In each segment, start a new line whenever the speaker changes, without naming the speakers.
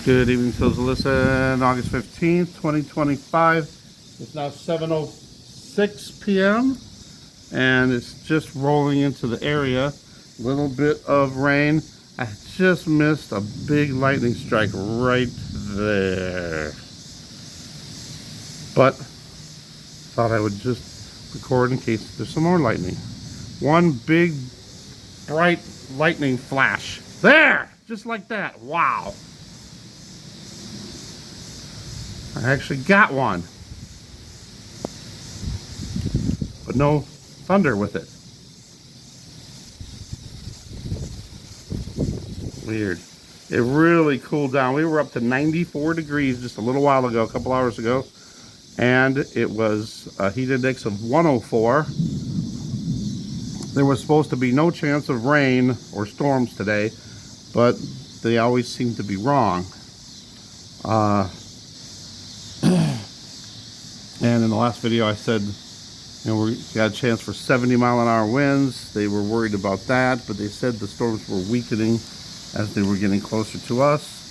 Good evening, so listen, August 15th, 2025. It's now 7:06 p.m. and it's just rolling into the area. Little bit of rain. I just missed a big lightning strike right there. But thought I would just record in case there's some more lightning. One big bright lightning flash. There! Just like that. Wow. I actually got one, but no thunder with it. Weird. It really cooled down. We were up to 94 degrees just a little while ago, a couple hours ago, and it was a heat index of 104. There was supposed to be no chance of rain or storms today, but they always seem to be wrong. And in the last video I said, we got a chance for 70-mile-an-hour winds. They were worried about that, but they said the storms were weakening as they were getting closer to us.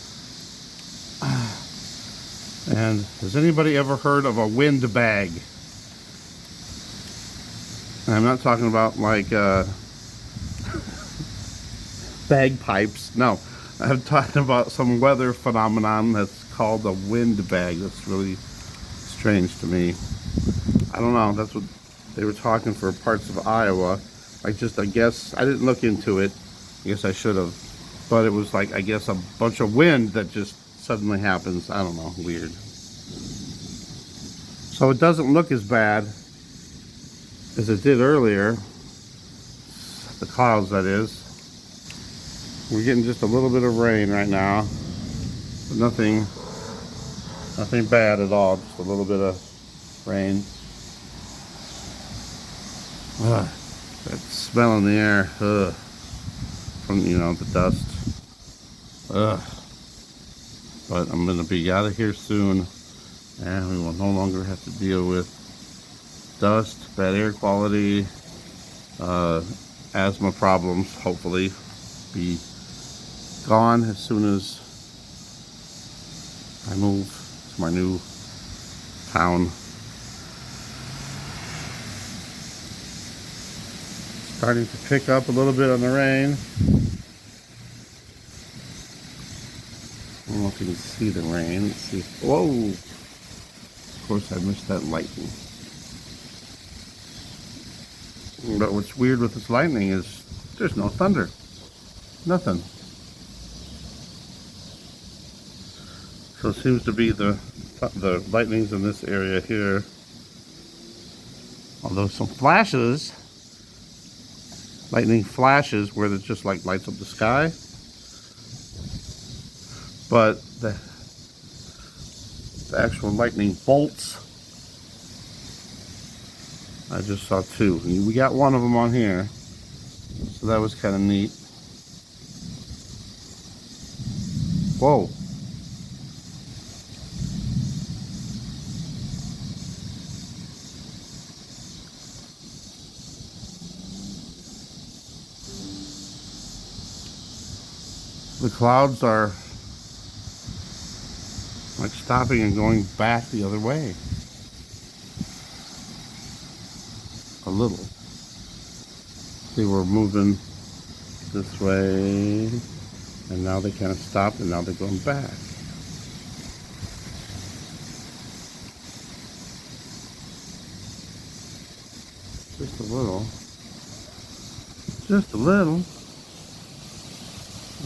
And has anybody ever heard of a wind bag? And I'm not talking about like bagpipes. No, I'm talking about some weather phenomenon that's called a wind bag. That's really strange to me. I don't know. That's what they were talking for parts of Iowa. I guess I didn't look into it. I guess I should have. But it was like, I guess, a bunch of wind that just suddenly happens. I don't know. Weird. So it doesn't look as bad as it did earlier. The clouds, that is. We're getting just a little bit of rain right now. But nothing bad at all. Just a little bit of rain. That smell in the air. From, the dust. But I'm going to be out of here soon. And we will no longer have to deal with dust, bad air quality, asthma problems, hopefully. Be gone as soon as I move to my new town. Starting to pick up a little bit on the rain. I don't know if you can see the rain. Let's see. Whoa! Of course, I missed that lightning. But what's weird with this lightning is there's no thunder. Nothing. So it seems to be the lightnings in this area here. Although some flashes, lightning flashes where it just like lights up the sky. But the actual lightning bolts, I just saw two. We got one of them on here, so that was kind of neat. Whoa. The clouds are like stopping and going back the other way. A little. They were moving this way, and now they kind of stopped, and now they're going back. Just a little. Just a little.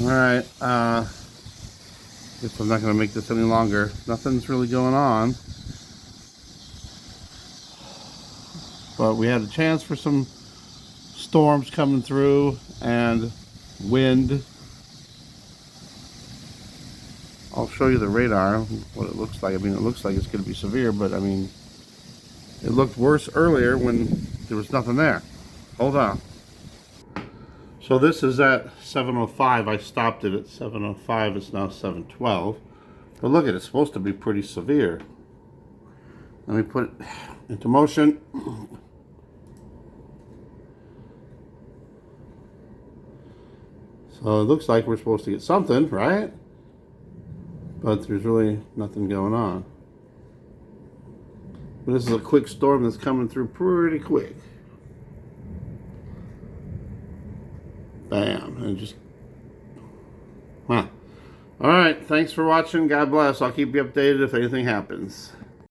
Alright, guess I'm not going to make this any longer. Nothing's really going on. But we had a chance for some storms coming through and wind. I'll show you the radar, what it looks like. I mean, it looks like it's going to be severe, but I mean, it looked worse earlier when there was nothing there. Hold on. So this is at 7:05. I stopped it at 7:05. It's now 7:12. But look at it, it's supposed to be pretty severe. Let me put it into motion. So it looks like we're supposed to get something, right? But there's really nothing going on. But this is a quick storm that's coming through pretty quick. Bam. And just... Huh. Alright, thanks for watching. God bless. I'll keep you updated if anything happens.